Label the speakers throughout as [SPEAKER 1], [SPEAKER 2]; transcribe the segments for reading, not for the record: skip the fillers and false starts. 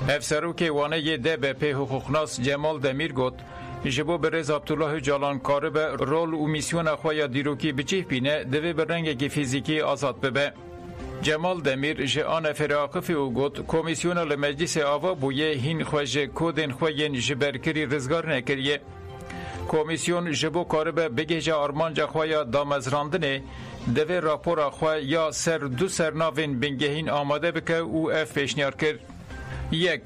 [SPEAKER 1] افسروک وانه ده به پی حقوقناس جمال دمیر گوت جبو برز عبدالله جالان کارب رول و میسیون اخوای دیروکی بچیف بینه دوی برنگ فیزیکی آزاد ببه. جمال دمیر جان فراقفی او گوت کمیسیون لمجلس آوا بویه هین خوش کودن خوین جبرکری رزگار نکریه. کمیسیون جبو کارب بگیجه آرمانجا خواه دامزراندنه دوی راپور خواه یا سر دو سرناوین بنگهین آماده بکه او اف پیشنیار کرد. یک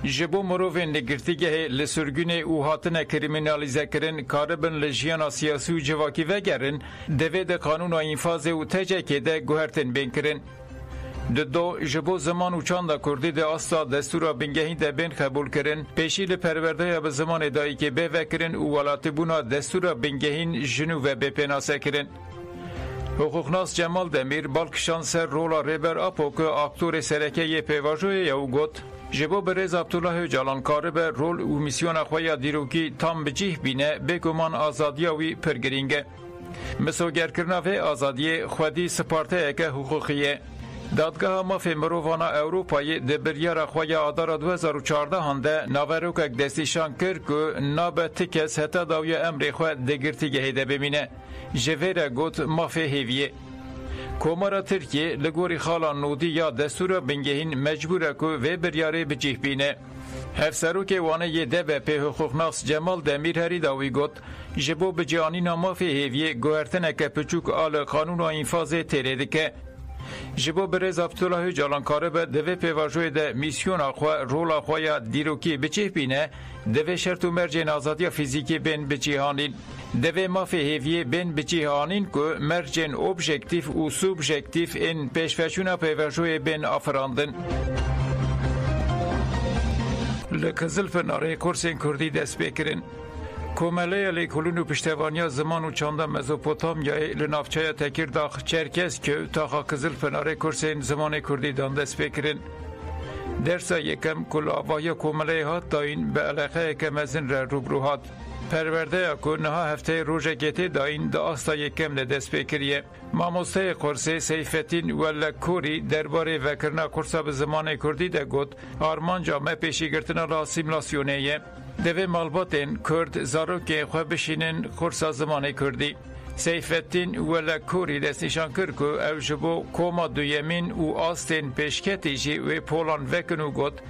[SPEAKER 1] جبو مروفین نگرتیگه لسرگون او هاتن کریمینالیزه کرن کاربن لجیانا سیاسی و جواکی وگرن دوی ده قانون و انفاظ و تجکه ده گوهرتن بین کرن. دو جبو زمان و چاندا کردی ده آستا دستورا بنگهین ده بین قبول کرن پیشی لپرورده به زمان دایی که به وکرن و ولات بونا دستورا بنگهین جنو و بپناسه کرن. حقوقناس جمال دمیر بالکشان سر رولا ریبر اپو که اکتور سرکه پیواجوی یو گوت جبو برز عبدالله جالان کارب رول و میسیون اخوای دیروکی تام بجیه بینه بگمان آزادیاوی پرگرینگه. مسوگر کرناوه آزادی خودی سپارته اکه حقوقیه. دادگاه مافی مرووانا اوروپایی ده بریار اخوای آدار 2014 هنده ناوروکک دستیشان کرد که ناب تکس حتی داوی امر خود دگرتی گهیده بمینه. جویر گوت مافی هیویه. کومارا ترکیه لگوری خالان نودی یا دستور بنگهین مجبوره که و بریاره بجیه بینه. افسروک وانه یه ده به پی حقوقناس جمال دمیر هری داوی گوت جبو بجیانی نامافی هیویه گوهرتنه که پچوک آل قانون و انفاظ تیره که جبو برز عبدالله جالان کارب دوی پیواجوی ده میسیون آخوا رول آخوای دیروکی بچیه بینه دوی شرط و مرجین آزادی فیزیکی بین بچیهانین دوی مافی هیویه بین بچیهانین که مرجین اوبژکتیف و سوبژکتیف این پیشفشون پیواجوی بین آفراندن. لکزل فناره کورسین کردی دست بکرن کومله لیکولون و پشتوانیا زمان و چانده مزوپوتامیای لنافچای تکیرداخ چرکس که تاخا کزل فناره کورسین زمان کردی داندست بکرن. درسا یکم کل آوایا کومله هات داین به علاقه یکم ازن را روبروهات. پرورده اکو نها هفته روژه گیتی داین دا آستا یکم لدست بکریه. ماموسته قرصه سیفتین ولا کوری درباره وکرنا قرصا به زمان کردی ده گود آرمان جامعه پیشی گرتنا را سیملاسیونه دوی مالباتین کرد زاروک خواه بشینن قرصا زمان کردی. سیفتین ولا کوری دست نشان کرد که او جبو کوما دویمین و آستین پیشکتی جی و پولان وکنو گود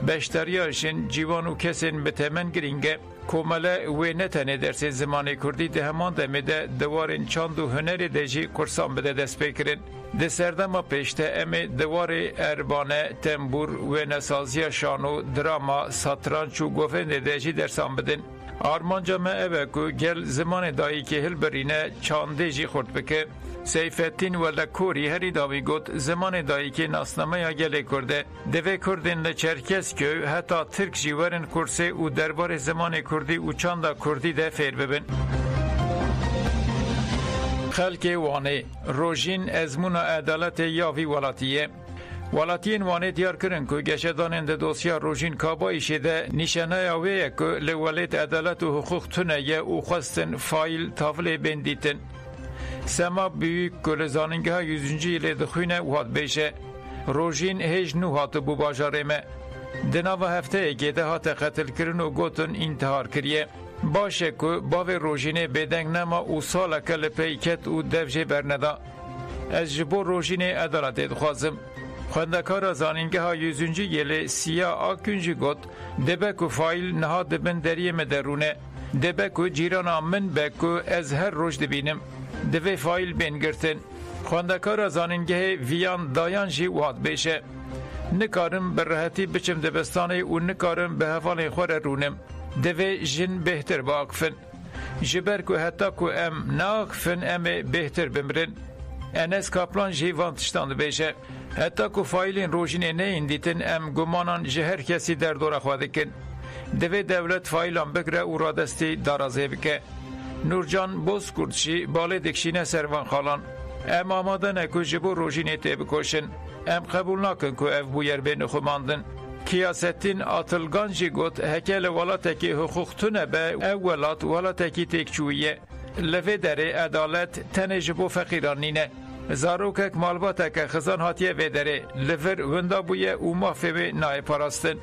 [SPEAKER 1] بشتریاشن جیوان و کسین بتمن گرینگه کومله و نتنه درس زمان کردی ده همان دمیده دوارین چاند و هنر دجی قرصان بده دست بکرن. ده سردما پیشته امی دوار اربانه تنبور و نسازی شانو دراما ساترانچ و گوفن دجی درسان بدن. آرمان جامعه اوه که گل زمان دایی که هل برینه چانده جی خورد بکه سیفتین ولا کوری هری داوی گوت زمان دایی که ناسنامه یا گله کرده دوه کردن لچرکس که حتی ترک جیورن کرسه و دربار زمان کردی و چانده کردی ده فیر ببن. خلق وانه روژین ازمون عدالت یاوی ولاتیه ولاتین وانه دیار کرن که گشتانند دوسیا روژین کابایشه ده نشانه اوه که لولت عدالت و حقوق تونه یه او خواستن فایل تافل بندیتن. سما büyük gölezanınga 100. yılı dixwine wat beje rojin hej nu hat bu bajareme denava hefteyê de hat qetil kirin û gotin intihar kiriye baş ku bavê rojinê bêdeng nema û saleke li peyket û dev jê berneda ez ji bo rojinê edaletê dixwazim xwendekara zanîngeha 100. yılı Siya Aküncü got debe ku fail niha dibin deriyê me derûne debe ku cîrana min be ku ez her roj dibînim دوی فایل بین گرتن خواندکار زانینگه ویان دایان جی واد بیشه نکارم بر راحتی بچم دبستانه و نکارم به حوال خور رونم دوی جن بهتر باقفن جبر که حتی که ام ناقفن ام بهتر بمرن انس کپلان جی وانتشتاند بیشه حتی که فایلین روژینه نه اندیتن ام گمانان جهر کسی در دور خواده کن دوی دولت فایلان بگره و رادستی دارازه بکه نورجان بوزکردشی باله دکشینه سروان خالان ام آماده نکو جبو روژینه تی بکوشن ام قبول نکن که اف بویر بین خماندن کیاستین آتلگان جی گوت هکل ولاتکی حقوق تونه به اولات ولاتکی تکچویه لفه داره عدالت تنه جبو فقیرانینه زاروکک مالباتک خزان هاتیه و داره لفر وندا بویه او مافه نای پاراستن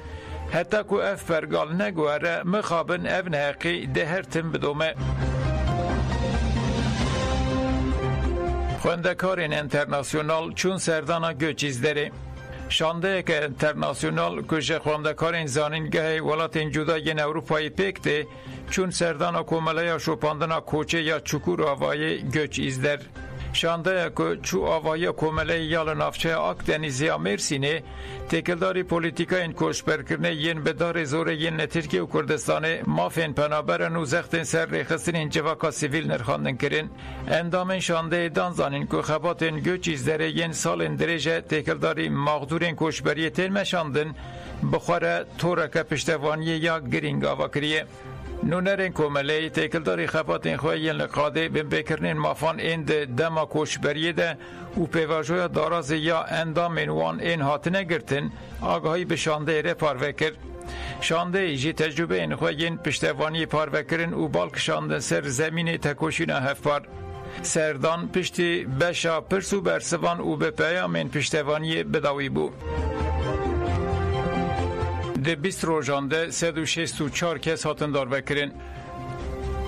[SPEAKER 1] حتی که اف پرگال نگواره مخابن اف نحقی ده هر تن بدومه. خوندکارین انترناسیونال چون سردانا گوچیز داره. شانده که انترناسیونال کشه خوندکارین زانینگه ولاتین جدای اروپایی پکته چون سردانا کومله یا شوپاندنا کوچه یا چکور آوای گوچ ایزدر. شانده که چو آوای کومله یال نافچه اکدنیزی مرسینه تکلداری پولیتیکا این کوشبرکرنه ین بدار زور ین ترکیه و کردستان مافین پنابرن و زختین سر ریخستین این جواکا سیویل نرخاندن کرن. اندامن شانده دانزانین که خباتین گوچیز داره ین سالین درجه تکلداری مغدورین کوشبری تلمشاندن بخوره تورک پشتوانی یا گرینگ آوا کریه. نونرین کومله تکلداری خباتین خواهی لقاده بین بکرنین مافان این دما کوشبریه ده و پیواجوی داراز یا اندامین وان این هاتنه گرتن آگاهی به شانده ره پاروکر. شانده ایجی تجربه این خواهی پشتوانی پاروکرن و بالک شانده سر زمین تکوشین هفپار. سردان پشتی بشا پرسو برسوان و به پیامین پشتوانی بداوی بو. ده 20 روزانده 164 کس هاتن داروکرین.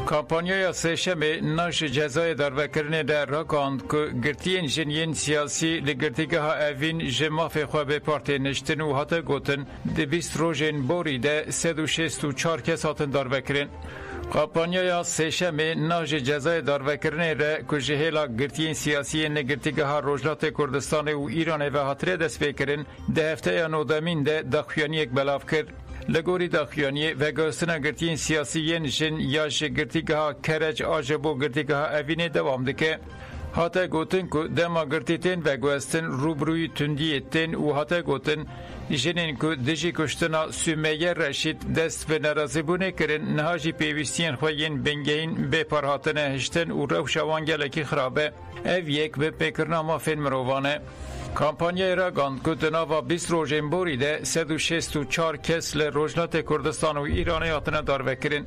[SPEAKER 1] کامپانیای سهشنبه ناش جزای داروکرین در راکاند که گرتین جنین سیاسی لگرتیگه ها اوین جماف خواه به پارتی نشتن و حتی گوتن ده 20 روزین بوری ده 164 کس هاتن داروکرین. کامپانیای سهشنبه ناش جزای داروکرین را که جهیلا گرتین سیاسی نگرتیگه ها روجلات کردستان و ایران و حاطره دست بکرین ده هفته یا نودامین ده داخویانی یک بلاف کرد. لگوری داخویانی و گوستنا گرتین سیاسی نشن یا گرتیگه ها کرج آجبو گرتیگه ها اوینه دوام دکه. حتی گوتن که دما گرتیتین و گوستن روبروی تندیتین و حتی گوتن جنین که دجی کشتنا سومیه رشید دست به نرازی بونه کرن نهاجی پیوستین خوین بنگین به پرهاتن هشتن و رو شوانگلکی خرابه. او یک به پیکرنا ما فیلم روانه. کامپانیای را گاند که دناوا 20 روزین بوری ده 164 کس لروجلات کردستان و ایران یاتنه داروکرین.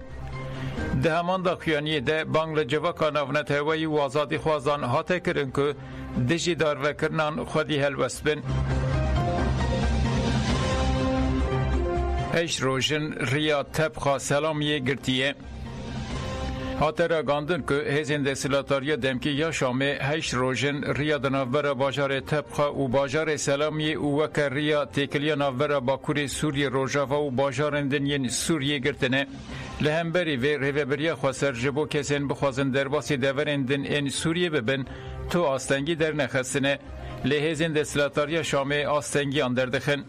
[SPEAKER 1] ده همان داخویانی ده بانگل جواکا ناونت هوایی و آزادی خوازان حاته کرن که دجی داروکرنان خودی هلوست بن. هش روشن ریا تبخا سلامی گرتیه. حاطر گاندن که هزین دستلاتاری دمکی یا شامه هش روشن ریا دنافبر باجار تبخا و باجار سلامی و وکر ریا تکلیا نافبر باکوری سوریه روژاوا و باجارندن سوریه گرتنه. لهمبری و ریوبریا خواسر جبو کسین بخوازن درباسی دورندن این سوریه ببن تو آستنگی در نخستنه. لهزین دستلاتاری شامه آستنگی اندر دخن.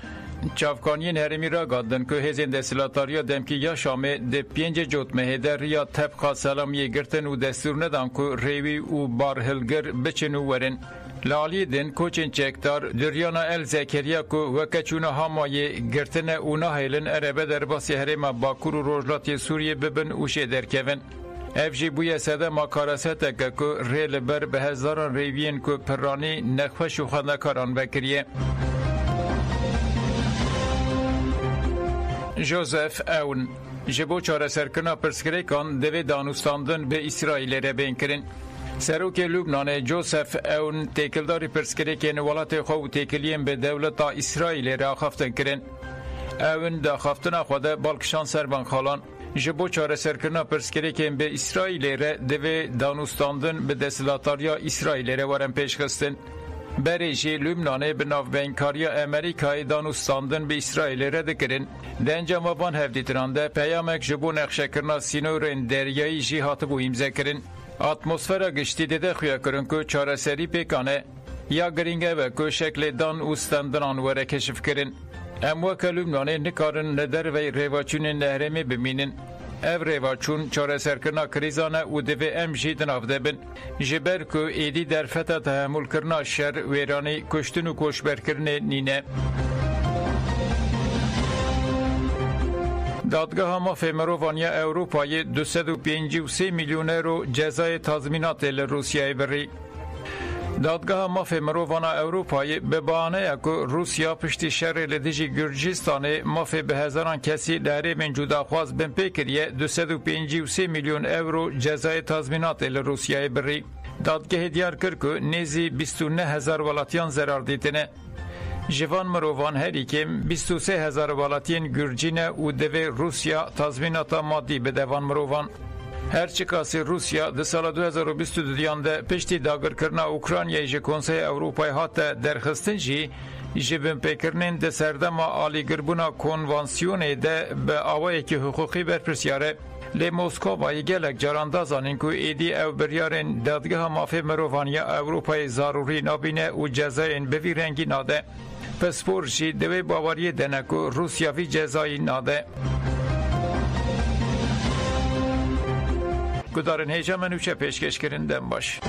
[SPEAKER 1] چافکانین هرمی را گاندن که هزین دستلاتاریا دمکی یا شامه ده 5 جوت مهده ریا طبقا سلامی گرتن و دستور ندان که ریوی و بارهلگر بچن و ورن. لالی دن کوچن چکتار دریانا ال زکریا که وکچونا همای گرتن و نهیلن عربه در باسی هرما باکور و روجلات سوریه ببن اوشه درکون. افجی بوی سده ماکارسته که ریل بر به هزاران ریوین که پرانی نخوش و خاندکاران بکریه. جوزف اون جبو چاره سرکنا پرسکریکان دوی دانوستاندن به اسرائیل را بین کرن. سروک لبنان جوزف اون تکلداری پرسکریکین ولات خو تکلیم به دولت اسرائیل را خفتن کرن. اون دا خفتن خود بالکشان سربان خالان جبو چاره سرکنا پرسکریکین به اسرائیل را دوی دانوستاندن به دستلاتاریا اسرائیل را ورن پیش خستن. بریجی لبنان به ناوبینکاری امریکای دانوستاندن به اسرائیل رد کرن. ده انجام وان هفدیترانده پیامک جبو نقشکرنا سینورین دریایی جی هاتبو ایمزه کرن. اتمسفر گشتی دیده خویا کرن که چاره سری پیکانه یا گرینگه و که شکل دان اوستندنان وره کشف کرن. اموه که لبنان نکارن ندر و ریواچون نهرمی بمینن. او ریواچون چاره سرکرنا کریزانه و دوی ام جیدن آفده بن. جبر که ایدی در فتا تحمل کرنا شر ویرانی کشتن و کشبر کرنه نینه. دادگاه مافی مروانیا اروپای 253 میلیون یورو جزای تضمینات لروسیای بری. دادگاه مافی مرووانا اروپای به بهانه که روسیا پشتی شر لدیجی گرجستان مافی به هزاران کسی داره من جداخواست بن پیکریه 253 میلیون یورو جزای تضمینات لروسیای بری. دادگاه دیار کرد که نیزی 29,000 ولاتیان ضرر دیتنه. جوان مروان هری کم 23,000 والاتین گرجینه و دوی روسیا تضمینات مادی به دوان مروان. هرچی کاسی روسیا در سال 2022 ده پشتی داگر کرنا اوکراینای جه کنسای اروپای هات درخستن جی جبن پیکرنین ده سردما آلی گربونا کنوانسیونه ده به آوایی که حقوقی برپرسیاره. لی موسکوای گلک جاراندازانین که ایدی او بریارین دادگاه مافی مروانی اروپای ضروری نابینه و جزاین بوی رنگی ناده. پس پورشی دوی باوری دنکو روسیاوی جزایی ناده. گدارن هیجا منوچه پیشکش کرندن باش.